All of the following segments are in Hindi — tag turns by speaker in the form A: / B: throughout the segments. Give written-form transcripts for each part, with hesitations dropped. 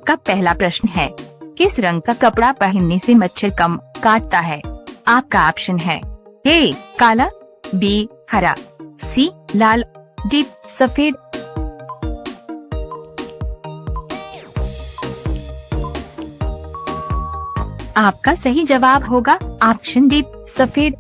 A: आपका पहला प्रश्न है, किस रंग का कपड़ा पहनने से मच्छर कम काटता है? आपका ऑप्शन है ए काला, बी हरा, सी लाल, डी सफेद। आपका सही जवाब होगा ऑप्शन डी सफेद।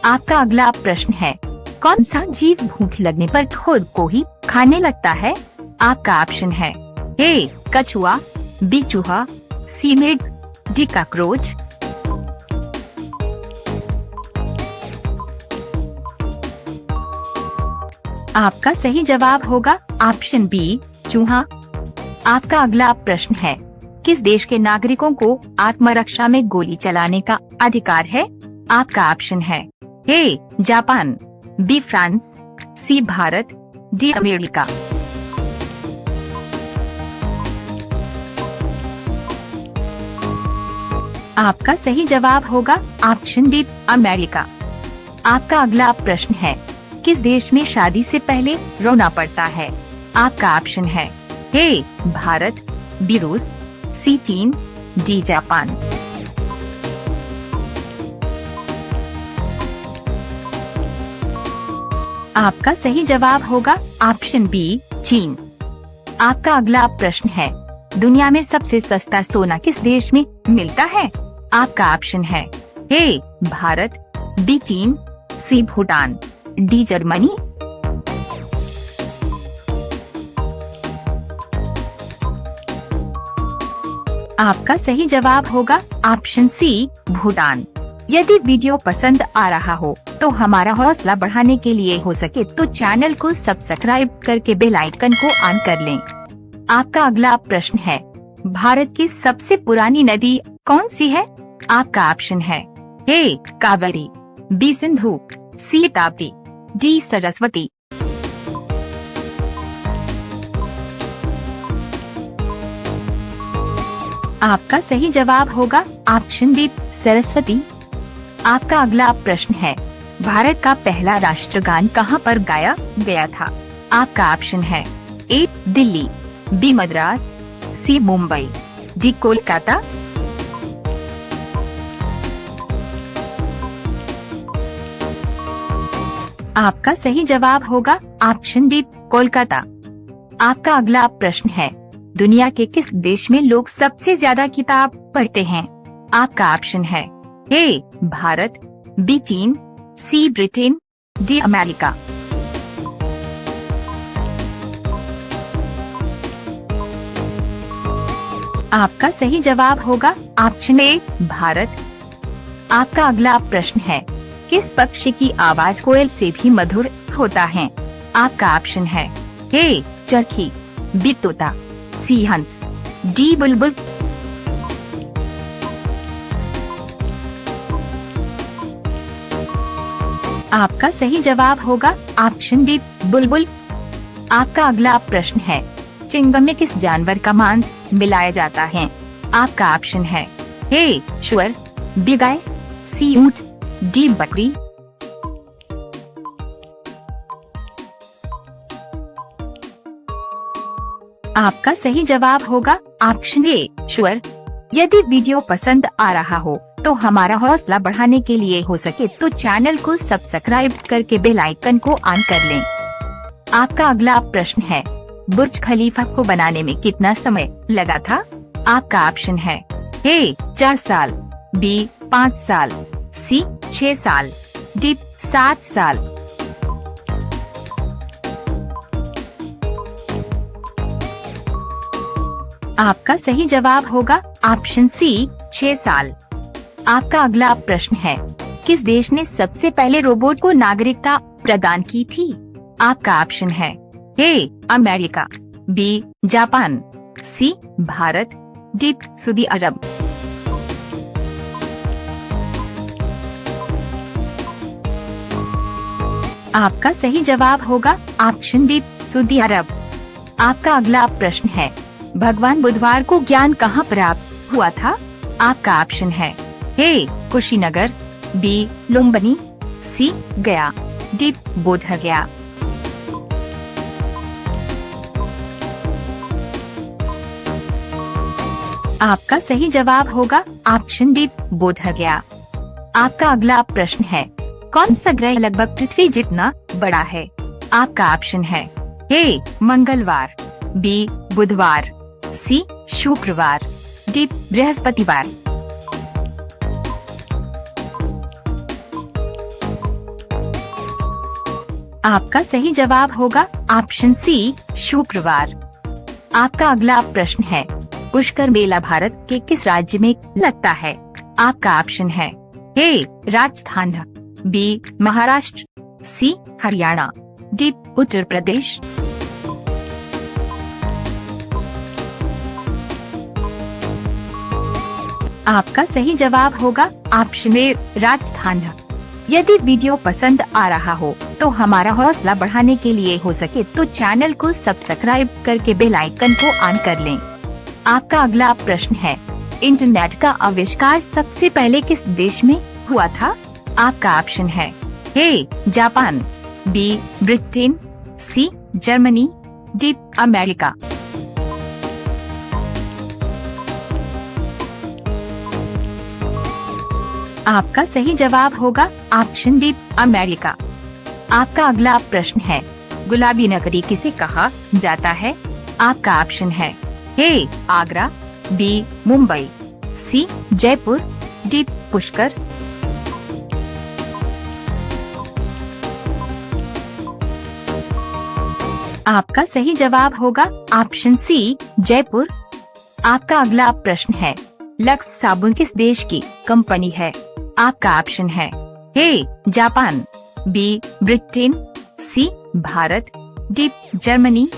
A: आपका अगला प्रश्न है, कौन सा जीव भूख लगने पर खुद को ही खाने लगता है? आपका ऑप्शन है ए कछुआ, बी चूहा, सी मेढक, डी कॉकरोच। आपका सही जवाब होगा ऑप्शन बी चूहा। आपका अगला प्रश्न है, किस देश के नागरिकों को आत्मरक्षा में गोली चलाने का अधिकार है? आपका ऑप्शन है A Japan, B France, C Bharat, D America. आपका सही जवाब होगा ऑप्शन डी अमेरिका। आपका अगला प्रश्न है, किस देश में शादी से पहले रोना पड़ता है? आपका ऑप्शन है ए भारत, बी रूस, सी चीन, डी जापान। आपका सही जवाब होगा ऑप्शन बी चीन। आपका अगला प्रश्न है, दुनिया में सबसे सस्ता सोना किस देश में मिलता है? आपका ऑप्शन है ए भारत, बी चीन, सी भूटान, डी जर्मनी। आपका सही जवाब होगा ऑप्शन सी भूटान। यदि वीडियो पसंद आ रहा हो तो हमारा हौसला बढ़ाने के लिए हो सके तो चैनल को सब्सक्राइब करके बेल आइकन को ऑन कर लें। आपका अगला प्रश्न है, भारत की सबसे पुरानी नदी कौन सी है? आपका ऑप्शन है ए कावेरी, बी सिंधु, सी ताप्ती, डी सरस्वती। आपका सही जवाब होगा ऑप्शन डी सरस्वती। आपका अगला प्रश्न है, भारत का पहला राष्ट्रगान कहां पर गाया गया था? आपका ऑप्शन है ए दिल्ली, बी मद्रास, सी मुंबई, डी कोलकाता। आपका सही जवाब होगा ऑप्शन डी कोलकाता। आपका अगला प्रश्न है, दुनिया के किस देश में लोग सबसे ज्यादा किताब पढ़ते हैं? आपका ऑप्शन है ए भारत, बी चीन, सी ब्रिटेन, डी अमेरिका। आपका सही जवाब होगा ऑप्शन ए भारत। आपका अगला प्रश्न है, किस पक्षी की आवाज कोयल से भी मधुर होता है? आपका ऑप्शन है ए चरखी, बी तोता, सी हंस, डी बुलबुल। आपका सही जवाब होगा ऑप्शन डी बुलबुल। आपका अगला प्रश्न है, चिंगम में किस जानवर का मांस मिलाया जाता है? आपका ऑप्शन है ए शुअर, बी गाय, सी ऊंट, डी बकरी। आपका सही जवाब होगा ऑप्शन ए शुअर। यदि वीडियो पसंद आ रहा हो तो हमारा हौसला बढ़ाने के लिए हो सके तो चैनल को सब्सक्राइब करके बेल आइकन को ऑन कर लें। आपका अगला प्रश्न है, बुर्ज खलीफा को बनाने में कितना समय लगा था? आपका ऑप्शन है ए 4 साल, बी 5 साल, सी 6 साल, डी 7 साल। आपका सही जवाब होगा ऑप्शन सी 6 साल। आपका अगला प्रश्न है, किस देश ने सबसे पहले रोबोट को नागरिकता प्रदान की थी? आपका ऑप्शन है A America, B Japan, C Bharat, D Saudi Arabia. आपका सही जवाब होगा ऑप्शन डी सऊदी अरब। आपका अगला प्रश्न है, भगवान बुधवार को ज्ञान कहाँ प्राप्त हुआ था? आपका ऑप्शन है ए कुशीनगर, बी लुम्बिनी, सी गया, डी बोध गया। आपका सही जवाब होगा ऑप्शन डी, बोध गया। आपका अगला प्रश्न है, कौन सा ग्रह लगभग पृथ्वी जितना बड़ा है? आपका ऑप्शन है ए मंगलवार, बी बुधवार, सी शुक्रवार, डी बृहस्पतिवार। आपका सही जवाब होगा ऑप्शन सी शुक्रवार। आपका अगला प्रश्न है, पुष्कर मेला भारत के किस राज्य में लगता है? आपका ऑप्शन है ए राजस्थान, बी महाराष्ट्र, सी हरियाणा, डी उत्तर प्रदेश। आपका सही जवाब होगा ऑप्शन ए राजस्थान। यदि वीडियो पसंद आ रहा हो तो हमारा हौसला बढ़ाने के लिए हो सके तो चैनल को सब्सक्राइब करके बेल आइकन को ऑन कर लें। आपका अगला प्रश्न है, इंटरनेट का आविष्कार सबसे पहले किस देश में हुआ था? आपका ऑप्शन है A Japan, B Britain, C Germany, D America. आपका सही जवाब होगा ऑप्शन डी अमेरिका। आपका अगला प्रश्न है, गुलाबी नगरी किसे कहा जाता है? आपका ऑप्शन है ए आगरा, बी मुंबई, सी जयपुर, डी पुष्कर। आपका सही जवाब होगा ऑप्शन सी जयपुर। आपका अगला प्रश्न है, लक्स साबुन किस देश की कंपनी है? आपका ऑप्शन है A Japan, B Britain, C Bharat, D Germany.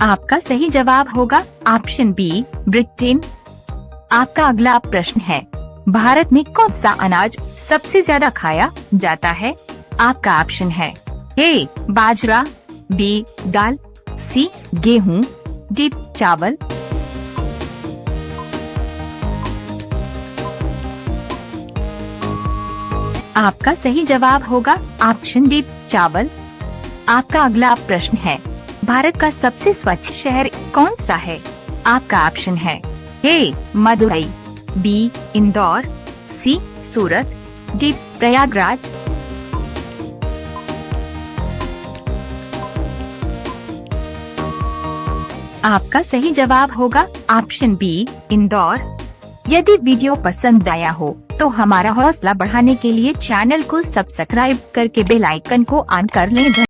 A: आपका सही जवाब होगा ऑप्शन बी ब्रिटेन। आपका अगला प्रश्न है, भारत में कौन सा अनाज सबसे ज्यादा खाया जाता है? आपका ऑप्शन है ए बाजरा, बी दाल, सी गेहूं, डी चावल। आपका सही जवाब होगा ऑप्शन डी चावल। आपका अगला प्रश्न है, भारत का सबसे स्वच्छ शहर कौन सा है? आपका ऑप्शन है ए मदुरई, बी इंदौर, सी सूरत, डी प्रयागराज। आपका सही जवाब होगा ऑप्शन बी इंदौर। यदि वीडियो पसंद आया हो तो हमारा हौसला बढ़ाने के लिए चैनल को सब्सक्राइब करके बेल आइकन को ऑन कर लें।